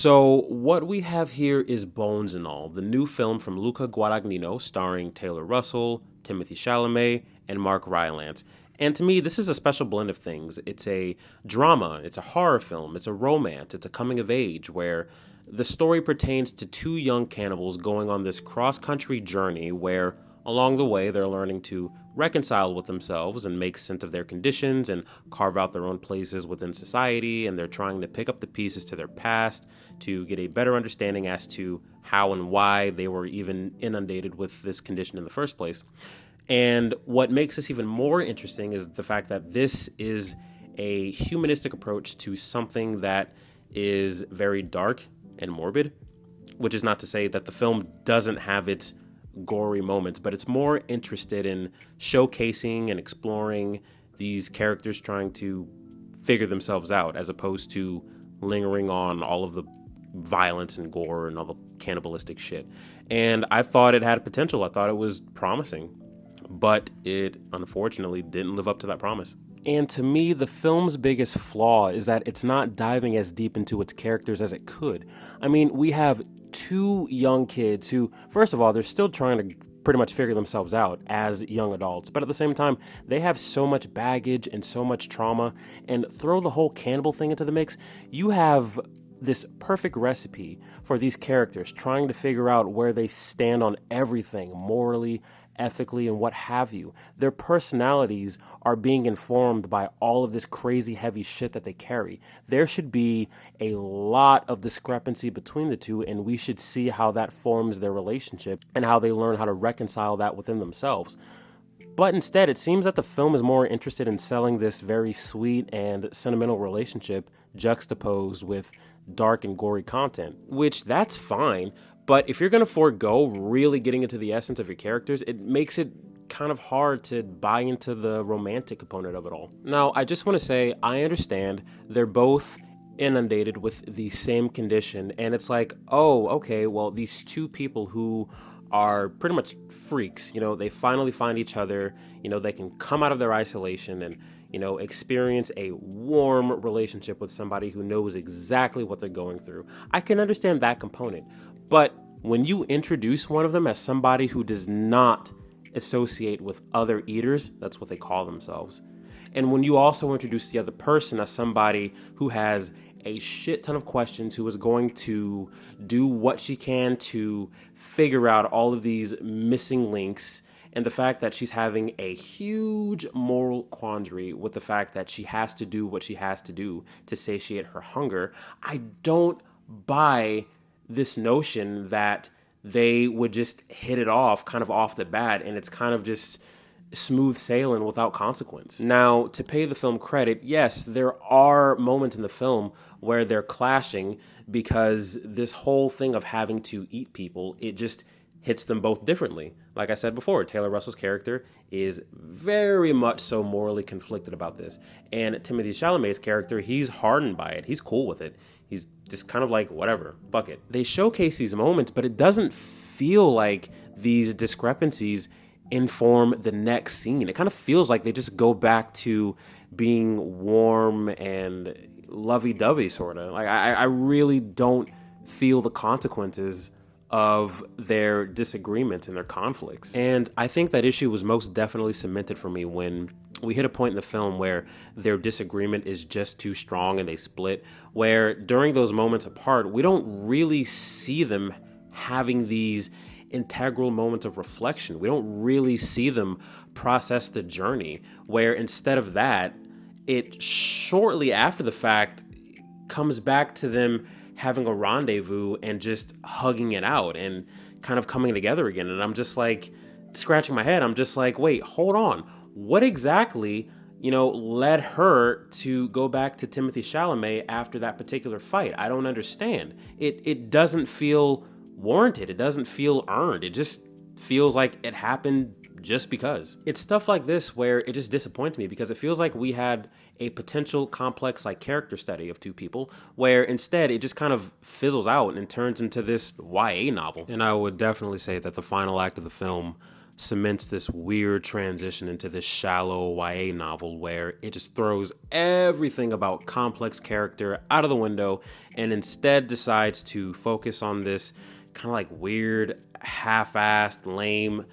So what we have here is Bones and All, the new film from Luca Guadagnino starring Taylor Russell, Timothy Chalamet, and Mark Rylance. And to me, this is a special blend of things. It's a drama, it's a horror film, it's a romance, it's a coming of age where the story pertains to two young cannibals going on this cross-country journey where along the way they're learning to reconcile with themselves and make sense of their conditions and carve out their own places within society, and they're trying to pick up the pieces to their past to get a better understanding as to how and why they were even inundated with this condition in the first place. And what makes this even more interesting is the fact that this is a humanistic approach to something that is very dark and morbid, which is not to say that the film doesn't have its gory moments, but it's more interested in showcasing and exploring these characters trying to figure themselves out as opposed to lingering on all of the violence and gore and all the cannibalistic shit. And I thought it had potential. I thought it was promising, but it unfortunately didn't live up to that promise. And to me, the film's biggest flaw is that it's not diving as deep into its characters as it could. I mean, we have two young kids who, first of all, they're still trying to pretty much figure themselves out as young adults, but at the same time, they have so much baggage and so much trauma, and throw the whole cannibal thing into the mix, you have this perfect recipe for these characters trying to figure out where they stand on everything morally, ethically, and what have you. Their personalities are being informed by all of this crazy heavy shit that they carry. There should be a lot of discrepancy between the two, and we should see how that forms their relationship and how they learn how to reconcile that within themselves. But instead, it seems that the film is more interested in selling this very sweet and sentimental relationship juxtaposed with dark and gory content, which that's fine. But if you're going to forego really getting into the essence of your characters, it makes it kind of hard to buy into the romantic component of it all. Now, I just want to say, I understand they're both inundated with the same condition. And it's like, oh, okay, well, these two people who are pretty much freaks, they finally find each other, they can come out of their isolation and, experience a warm relationship with somebody who knows exactly what they're going through. I can understand that component. But when you introduce one of them as somebody who does not associate with other eaters, that's what they call themselves. And when you also introduce the other person as somebody who has a shit ton of questions, who is going to do what she can to figure out all of these missing links, and the fact that she's having a huge moral quandary with the fact that she has to do what she has to do to satiate her hunger, I don't buy this notion that they would just hit it off kind of off the bat and it's kind of just smooth sailing without consequence. Now, to pay the film credit, yes, there are moments in the film where they're clashing because this whole thing of having to eat people, it just hits them both differently. Like I said before, Taylor Russell's character is very much so morally conflicted about this. And Timothy Chalamet's character, he's hardened by it. He's cool with it. He's just kind of like, whatever, fuck it. They showcase these moments, but it doesn't feel like these discrepancies inform the next scene. It kind of feels like they just go back to being warm and lovey-dovey, sort of. Like, I really don't feel the consequences of their disagreements and their conflicts. And I think that issue was most definitely cemented for me when we hit a point in the film where their disagreement is just too strong and they split, where during those moments apart, we don't really see them having these integral moments of reflection. We don't really see them process the journey, where instead of that, it shortly after the fact comes back to them having a rendezvous and just hugging it out and kind of coming together again. And I'm just like scratching my head. I'm just like, wait, hold on. What exactly, led her to go back to Timothy Chalamet after that particular fight? I don't understand. It doesn't feel warranted. It doesn't feel earned. It just feels like it happened just because. It's stuff like this where it just disappoints me because it feels like we had a potential complex character study of two people where instead it just kind of fizzles out and turns into this YA novel. And I would definitely say that the final act of the film cements this weird transition into this shallow YA novel where it just throws everything about complex character out of the window and instead decides to focus on this kind of like weird, half-assed, lame,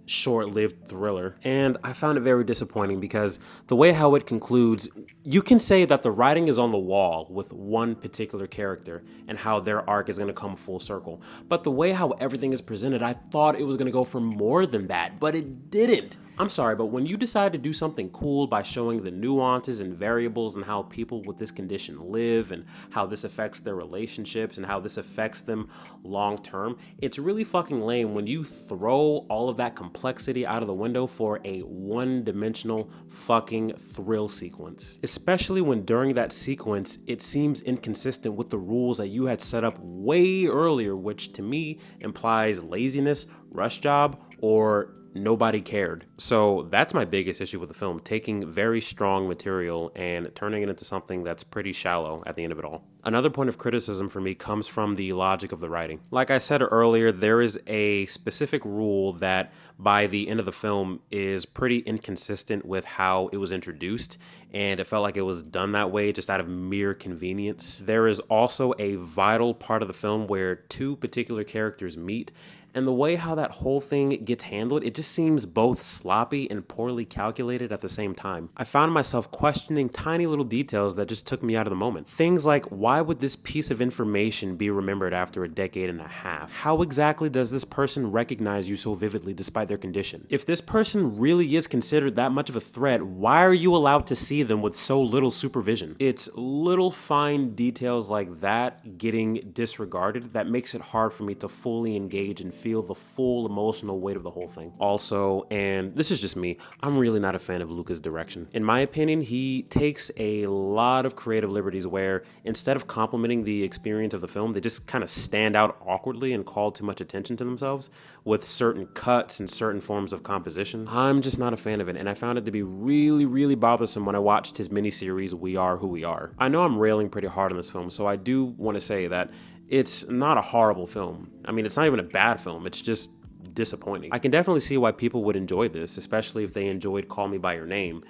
short-lived thriller. And I found it very disappointing because the way how it concludes, you can say that the writing is on the wall with one particular character and how their arc is going to come full circle. But the way how everything is presented, I thought it was going to go for more than that, but it didn't. I'm sorry, but when you decide to do something cool by showing the nuances and variables and how people with this condition live and how this affects their relationships and how this affects them long term, it's really fucking lame when you throw all of that complexity out of the window for a one-dimensional fucking thrill sequence. Especially when during that sequence, it seems inconsistent with the rules that you had set up way earlier, which to me implies laziness, rush job, or nobody cared. So that's my biggest issue with the film, taking very strong material and turning it into something that's pretty shallow at the end of it all. Another point of criticism for me comes from the logic of the writing. Like I said earlier, there is a specific rule that by the end of the film is pretty inconsistent with how it was introduced, and it felt like it was done that way just out of mere convenience. There is also a vital part of the film where two particular characters meet, and the way how that whole thing gets handled, it just seems both sloppy and poorly calculated at the same time. I found myself questioning tiny little details that just took me out of the moment. Things like, why would this piece of information be remembered after a decade and a half? How exactly does this person recognize you so vividly despite their condition? If this person really is considered that much of a threat, why are you allowed to see them with so little supervision? It's little fine details like that getting disregarded that makes it hard for me to fully engage and feel the full emotional weight of the whole thing. Also, and this is just me, I'm really not a fan of Luca's direction. In my opinion, he takes a lot of creative liberties where instead of complimenting the experience of the film, they just kind of stand out awkwardly and call too much attention to themselves with certain cuts and certain forms of composition. I'm just not a fan of it, and I found it to be really, really bothersome when I watched his miniseries, We Are Who We Are. I know I'm railing pretty hard on this film, so I do want to say that it's not a horrible film. I mean, it's not even a bad film. It's just disappointing. I can definitely see why people would enjoy this, especially if they enjoyed Call Me By Your Name.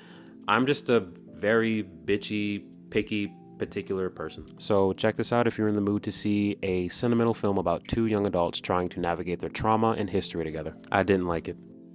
I'm just a very bitchy, picky, particular person. So check this out if you're in the mood to see a sentimental film about two young adults trying to navigate their trauma and history together. I didn't like it.